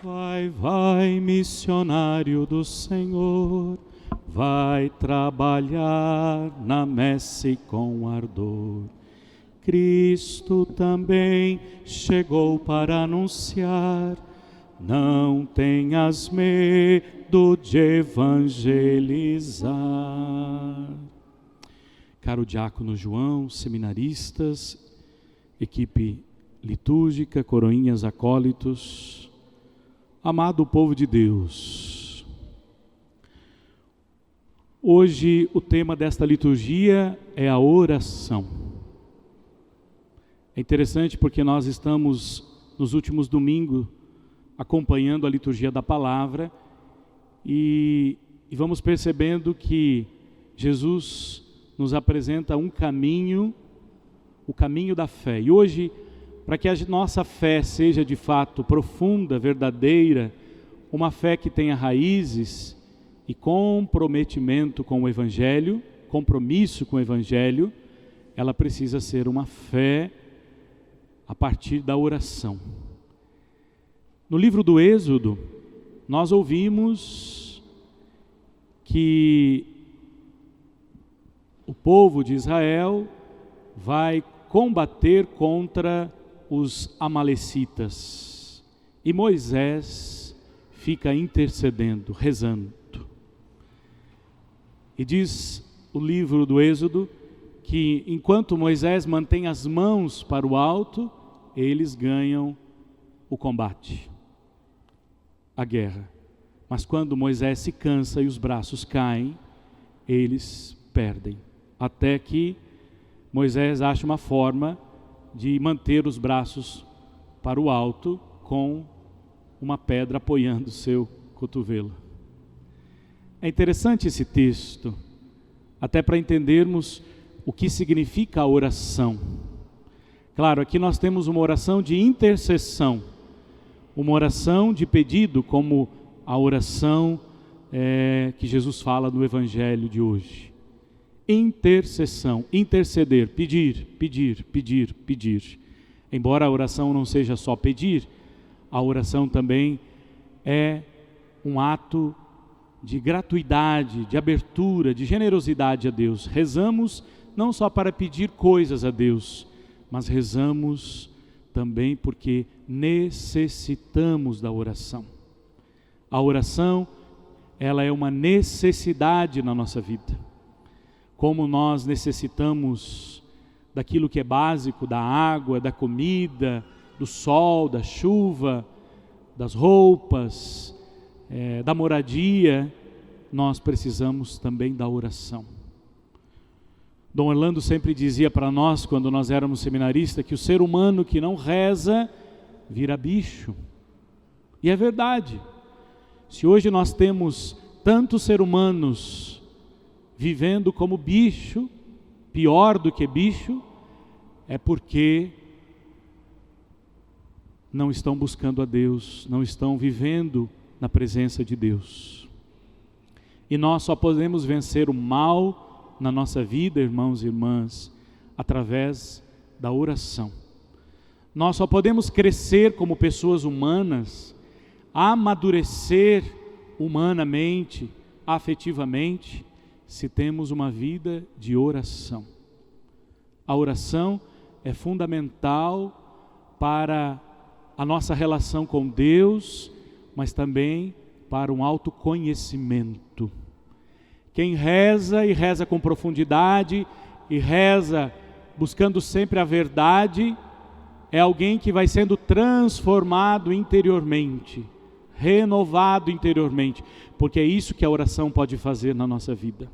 Vai, vai, missionário do Senhor, vai trabalhar na messe com ardor. Cristo também chegou para anunciar, não tenhas medo de evangelizar. Caro diácono João, seminaristas, equipe litúrgica, coroinhas, acólitos, amado povo de Deus, hoje o tema desta liturgia é a oração. É interessante porque nós estamos nos últimos domingos acompanhando a liturgia da palavra e vamos percebendo que Jesus nos apresenta um caminho, o caminho da fé. E hoje, para que a nossa fé seja de fato profunda, verdadeira, uma fé que tenha raízes e comprometimento com o Evangelho, compromisso com o Evangelho, ela precisa ser uma fé a partir da oração. No livro do Êxodo, nós ouvimos que o povo de Israel vai combater contra os amalecitas. E Moisés fica intercedendo, rezando. E diz o livro do Êxodo que enquanto Moisés mantém as mãos para o alto, eles ganham o combate, a guerra. Mas quando Moisés se cansa e os braços caem, eles perdem. Até que Moisés acha uma forma de manter os braços para o alto com uma pedra apoiando o seu cotovelo. É interessante esse texto, até para entendermos o que significa a oração. Claro, aqui nós temos uma oração de intercessão, uma oração de pedido, como a oração que Jesus fala no Evangelho de hoje. Intercessão, interceder, pedir, pedir, pedir, pedir. Embora a oração não seja só pedir, a oração também é um ato de gratuidade, de abertura, de generosidade a Deus. Rezamos não só para pedir coisas a Deus, mas rezamos também porque necessitamos da oração. A oração, ela é uma necessidade na nossa vida. Como nós necessitamos daquilo que é básico, da água, da comida, do sol, da chuva, das roupas, da moradia, nós precisamos também da oração. Dom Orlando sempre dizia para nós, quando nós éramos seminaristas, que o ser humano que não reza, vira bicho. E é verdade. Se hoje nós temos tantos seres humanos vivendo como bicho, pior do que bicho, é porque não estão buscando a Deus, não estão vivendo na presença de Deus. E nós só podemos vencer o mal na nossa vida, irmãos e irmãs, através da oração. Nós só podemos crescer como pessoas humanas, amadurecer humanamente, afetivamente, se temos uma vida de oração. A oração é fundamental para a nossa relação com Deus, mas também para um autoconhecimento. Quem reza e reza com profundidade e reza buscando sempre a verdade, é alguém que vai sendo transformado interiormente, renovado interiormente, porque é isso que a oração pode fazer na nossa vida.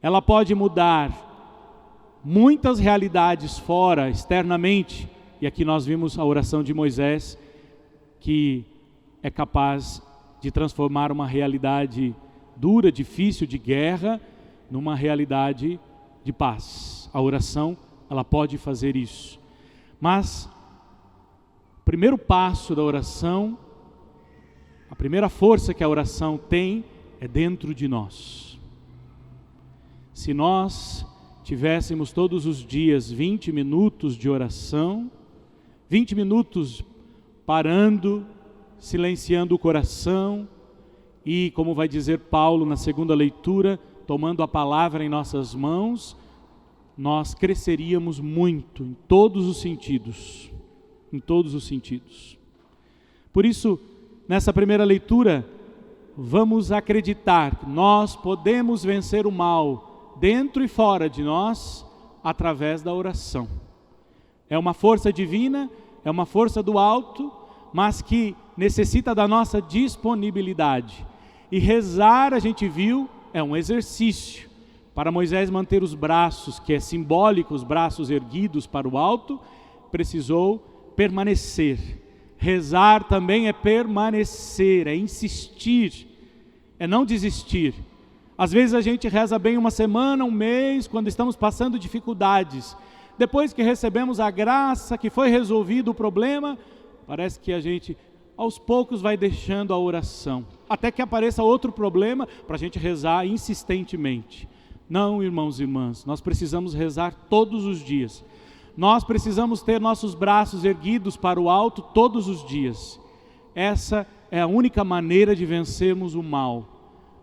Ela pode mudar muitas realidades fora, externamente, e aqui nós vimos a oração de Moisés, que é capaz de transformar uma realidade dura, difícil, de guerra, numa realidade de paz. A oração, ela pode fazer isso. Mas o primeiro passo da oração, a primeira força que a oração tem, é dentro de nós. Se nós tivéssemos todos os dias 20 minutos de oração, 20 minutos parando, silenciando o coração e, como vai dizer Paulo na segunda leitura, tomando a palavra em nossas mãos, nós cresceríamos muito em todos os sentidos. Em todos os sentidos. Por isso, nessa primeira leitura, vamos acreditar que nós podemos vencer o mal dentro e fora de nós através da oração. É uma força divina, é uma força do alto, mas que necessita da nossa disponibilidade. E rezar, a gente viu, é um exercício. Para Moisés manter os braços, que é simbólico, os braços erguidos para o alto, precisou permanecer. Rezar também é permanecer, é insistir, é não desistir. Às vezes a gente reza bem uma semana, um mês, quando estamos passando dificuldades. Depois que recebemos a graça, que foi resolvido o problema, parece que a gente aos poucos vai deixando a oração, até que apareça outro problema para a gente rezar insistentemente. Não, irmãos e irmãs, nós precisamos rezar todos os dias. Nós precisamos ter nossos braços erguidos para o alto todos os dias. Essa é a única maneira de vencermos o mal.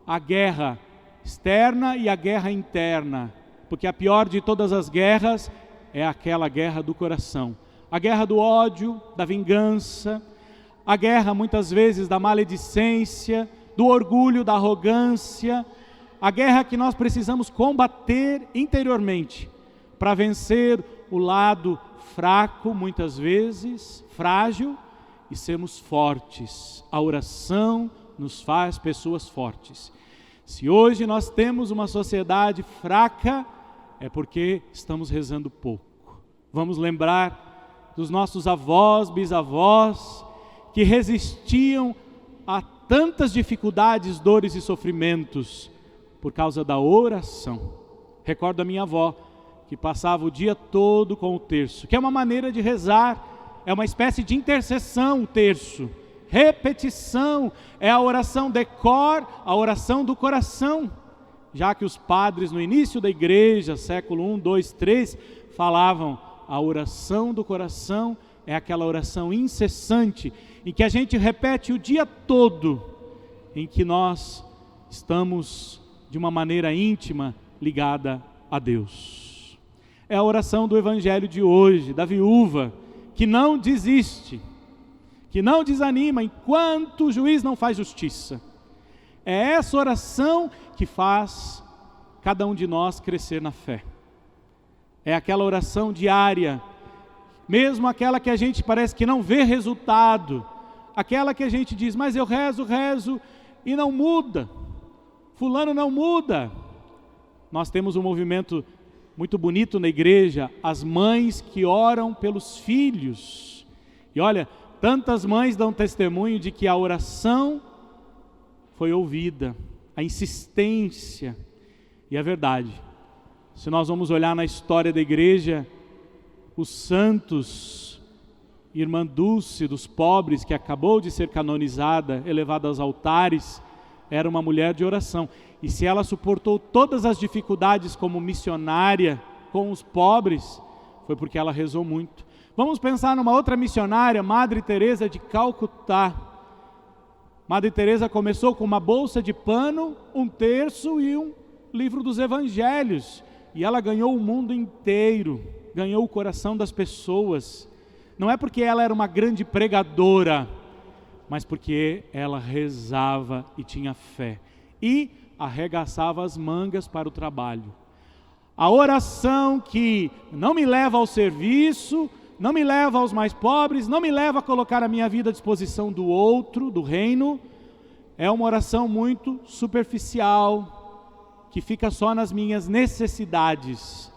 A guerra externa e a guerra interna, porque a pior de todas as guerras é aquela guerra do coração. A guerra do ódio, da vingança, a guerra muitas vezes da maledicência, do orgulho, da arrogância, a guerra que nós precisamos combater interiormente para vencer o lado fraco, muitas vezes, frágil, e sermos fortes. A oração nos faz pessoas fortes. Se hoje nós temos uma sociedade fraca, é porque estamos rezando pouco. Vamos lembrar dos nossos avós, bisavós, que resistiam a tantas dificuldades, dores e sofrimentos, por causa da oração. Recordo a minha avó, que passava o dia todo com o terço, que é uma maneira de rezar, é uma espécie de intercessão o terço, repetição, é a oração de cor, a oração do coração, já que os padres no início da igreja, século 1, 2, 3, falavam, a oração do coração é aquela oração incessante, em que a gente repete o dia todo, em que nós estamos de uma maneira íntima ligada a Deus. É a oração do evangelho de hoje, da viúva, que não desiste, que não desanima enquanto o juiz não faz justiça. É essa oração que faz cada um de nós crescer na fé. É aquela oração diária, mesmo aquela que a gente parece que não vê resultado, aquela que a gente diz, mas eu rezo e não muda, fulano não muda. Nós temos um movimento muito bonito na igreja, as mães que oram pelos filhos. E olha, tantas mães dão testemunho de que a oração foi ouvida, a insistência. E é verdade, se nós vamos olhar na história da igreja, os santos, Irmã Dulce dos pobres, que acabou de ser canonizada, elevada aos altares, era uma mulher de oração. E se ela suportou todas as dificuldades como missionária com os pobres, foi porque ela rezou muito. Vamos pensar numa outra missionária, Madre Teresa de Calcutá. Madre Teresa começou com uma bolsa de pano, um terço e um livro dos evangelhos. E ela ganhou o mundo inteiro, ganhou o coração das pessoas. Não é porque ela era uma grande pregadora, mas porque ela rezava e tinha fé. E arregaçava as mangas para o trabalho. A oração que não me leva ao serviço, não me leva aos mais pobres, não me leva a colocar a minha vida à disposição do outro, do reino, é uma oração muito superficial, que fica só nas minhas necessidades.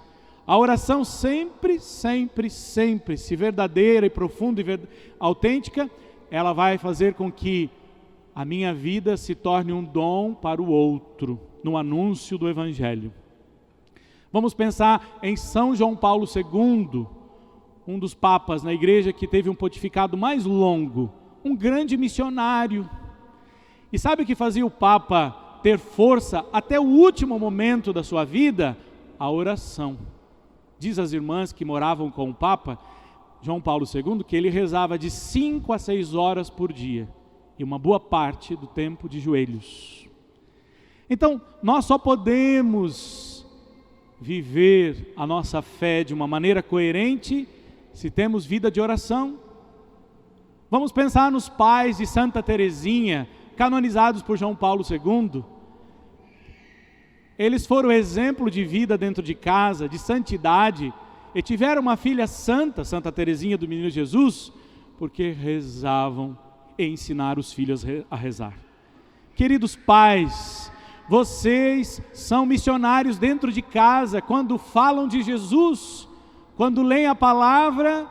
A oração sempre, se verdadeira e profunda e autêntica, ela vai fazer com que a minha vida se torne um dom para o outro, no anúncio do Evangelho. Vamos pensar em São João Paulo II, um dos papas na igreja que teve um pontificado mais longo, um grande missionário. E sabe o que fazia o Papa ter força até o último momento da sua vida? A oração. Diz as irmãs que moravam com o Papa, João Paulo II, que ele rezava de 5 a 6 horas por dia. e uma boa parte do tempo de joelhos. Então, nós só podemos viver a nossa fé de uma maneira coerente se temos vida de oração. Vamos pensar nos pais de Santa Teresinha, canonizados por João Paulo II. Eles foram exemplo de vida dentro de casa, de santidade, e tiveram uma filha santa, Santa Teresinha do Menino Jesus, porque rezavam e ensinaram os filhos a rezar. Queridos pais, vocês são missionários dentro de casa, quando falam de Jesus, quando leem a palavra,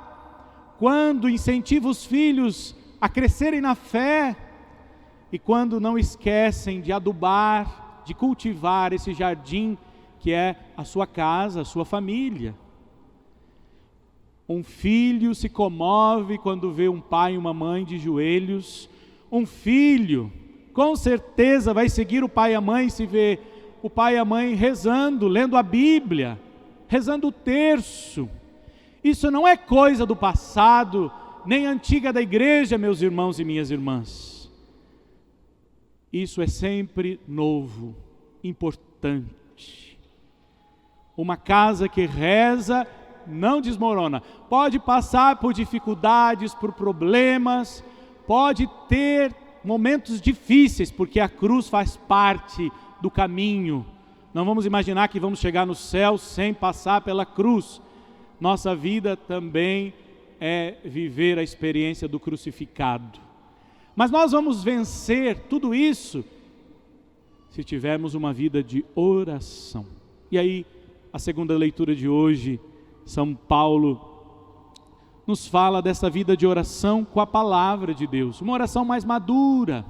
quando incentivam os filhos a crescerem na fé, e quando não esquecem de adubar, de cultivar esse jardim que é a sua casa, a sua família. Um filho se comove quando vê um pai e uma mãe de joelhos. Um filho, com certeza, vai seguir o pai e a mãe se vê o pai e a mãe rezando, lendo a Bíblia, rezando o terço. Isso não é coisa do passado, nem antiga da igreja, meus irmãos e minhas irmãs. Isso é sempre novo, importante. Uma casa que reza não desmorona. Pode passar por dificuldades, por problemas, pode ter momentos difíceis, porque a cruz faz parte do caminho. Não vamos imaginar que vamos chegar no céu sem passar pela cruz. Nossa vida também é viver a experiência do crucificado. Mas nós vamos vencer tudo isso se tivermos uma vida de oração. E aí, a segunda leitura de hoje, São Paulo nos fala dessa vida de oração com a palavra de Deus, uma oração mais madura.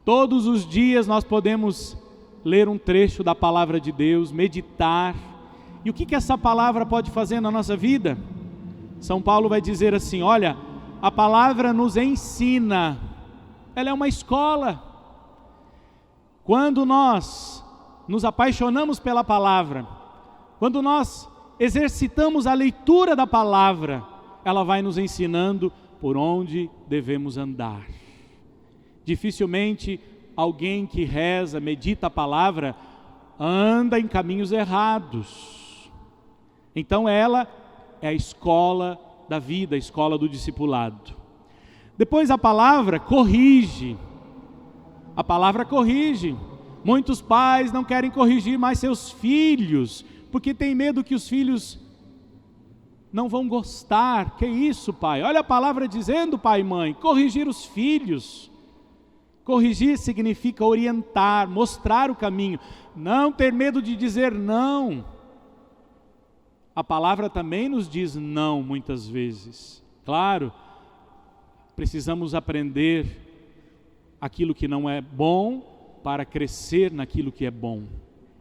Todos os dias nós podemos ler um trecho da palavra de Deus, meditar. E o que essa palavra pode fazer na nossa vida? São Paulo vai dizer assim: olha, a palavra nos ensina, ela é uma escola. Quando nós nos apaixonamos pela palavra, quando nós exercitamos a leitura da palavra, ela vai nos ensinando por onde devemos andar. Dificilmente alguém que reza, medita a palavra, anda em caminhos errados. Então ela é a escola da vida, a escola do discipulado. Depois a palavra corrige. A palavra corrige. Muitos pais não querem corrigir mais seus filhos, porque tem medo que os filhos não vão gostar. Que isso, pai? Olha a palavra dizendo, pai e mãe, corrigir os filhos. Corrigir significa orientar, mostrar o caminho, não ter medo de dizer não. A palavra também nos diz não muitas vezes. Claro, precisamos aprender aquilo que não é bom para crescer naquilo que é bom.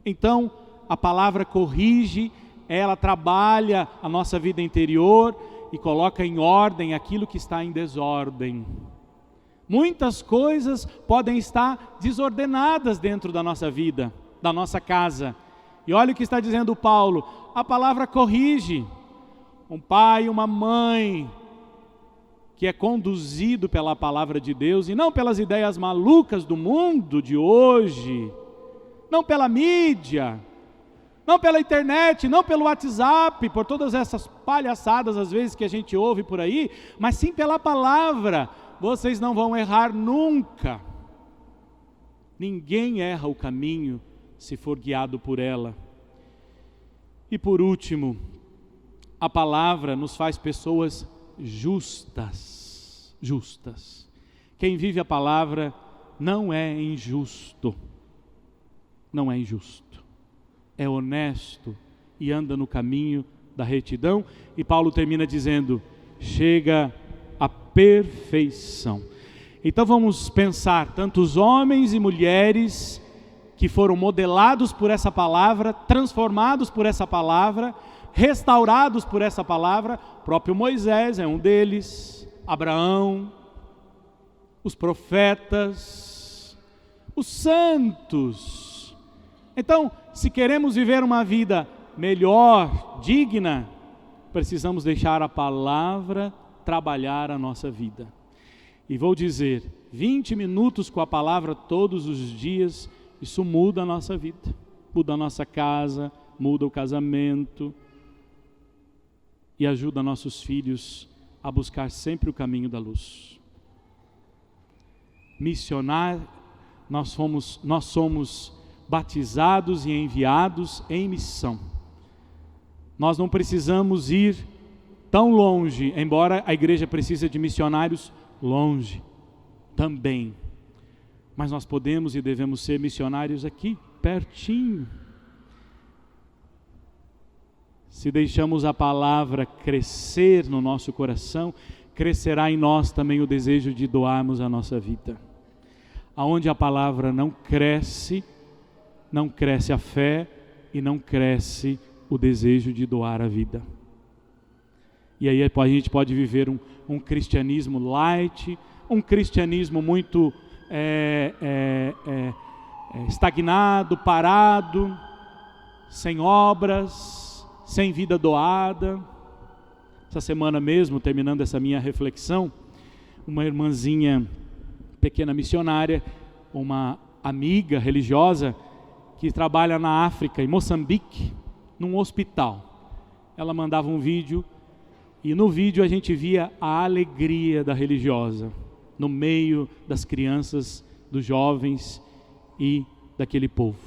Então, a palavra corrige, ela trabalha a nossa vida interior e coloca em ordem aquilo que está em desordem. Muitas coisas podem estar desordenadas dentro da nossa vida, da nossa casa. E olha o que está dizendo Paulo, a palavra corrige. Um pai e uma mãe que é conduzido pela palavra de Deus e não pelas ideias malucas do mundo de hoje, não pela mídia, não pela internet, não pelo WhatsApp, por todas essas palhaçadas às vezes que a gente ouve por aí, mas sim pela palavra. Vocês não vão errar nunca. Ninguém erra o caminho se for guiado por ela. E por último, a palavra nos faz pessoas justas. Justas. Quem vive a palavra não é injusto. Não é injusto. É honesto e anda no caminho da retidão. E Paulo termina dizendo, chega à perfeição. Então vamos pensar, tantos homens e mulheres que foram modelados por essa palavra, transformados por essa palavra, restaurados por essa palavra. O próprio Moisés é um deles, Abraão, os profetas, os santos. Então, se queremos viver uma vida melhor, digna, precisamos deixar a palavra trabalhar a nossa vida. E vou dizer, 20 minutos com a palavra todos os dias, isso muda a nossa vida, muda a nossa casa, muda o casamento e ajuda nossos filhos a buscar sempre o caminho da luz. Missionar, nós somos batizados e enviados em missão. Nós não precisamos ir tão longe, embora a igreja precise de missionários longe também. Mas nós podemos e devemos ser missionários aqui, pertinho. Se deixamos a palavra crescer no nosso coração, crescerá em nós também o desejo de doarmos a nossa vida. Aonde a palavra não cresce a fé e não cresce o desejo de doar a vida. E aí a gente pode viver um cristianismo light, um cristianismo muito estagnado, parado, sem obras, sem vida doada. Essa semana mesmo, terminando essa minha reflexão, uma irmãzinha pequena missionária, uma amiga religiosa que trabalha na África, em Moçambique, num hospital. Ela mandava um vídeo e no vídeo a gente via a alegria da religiosa no meio das crianças, dos jovens e daquele povo.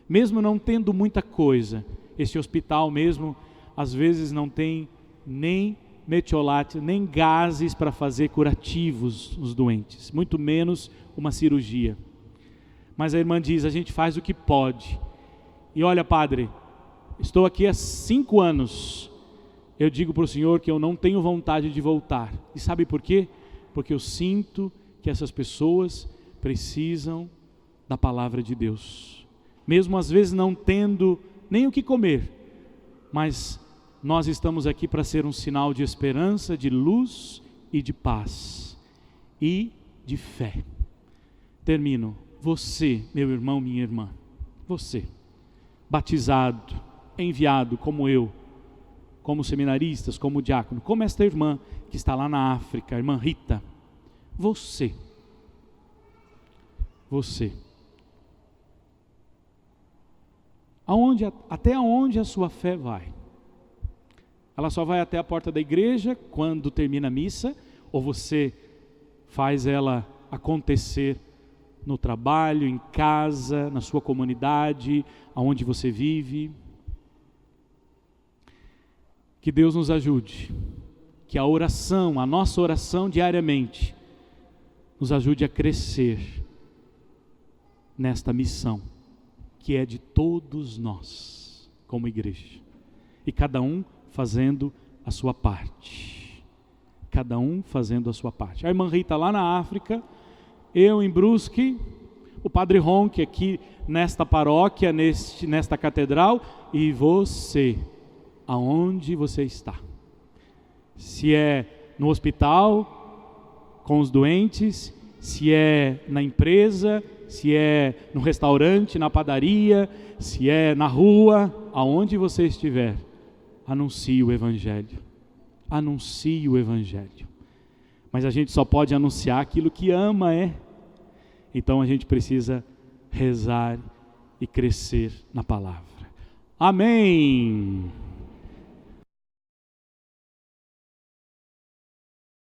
Mesmo não tendo muita coisa, esse hospital mesmo às vezes não tem nem metiolate, nem gases para fazer curativos nos doentes, muito menos uma cirurgia. Mas a irmã diz, a gente faz o que pode. E olha, padre, estou aqui há 5 anos, eu digo para o Senhor que eu não tenho vontade de voltar. E sabe por quê? Porque eu sinto que essas pessoas precisam da palavra de Deus. Mesmo às vezes não tendo nem o que comer, mas nós estamos aqui para ser um sinal de esperança, de luz e de paz e de fé. Termino. Você, meu irmão, minha irmã, você, batizado, enviado como eu, como seminaristas, como diácono, como esta irmã que está lá na África, a irmã Rita, você, até onde a sua fé vai? Ela só vai até a porta da igreja quando termina a missa, ou você faz ela acontecer no trabalho, em casa, na sua comunidade, aonde você vive? Que Deus nos ajude, que a oração, a nossa oração diariamente, nos ajude a crescer nesta missão, que é de todos nós, como igreja, e cada um fazendo a sua parte, cada um fazendo a sua parte. A irmã Rita lá na África, eu em Brusque, o padre Ronque aqui nesta paróquia, nesta catedral, e você, aonde você está? Se é no hospital, com os doentes, se é na empresa, se é no restaurante, na padaria, se é na rua, aonde você estiver, anuncie o Evangelho. Anuncie o Evangelho. Mas a gente só pode anunciar aquilo que ama, Então a gente precisa rezar e crescer na palavra. Amém!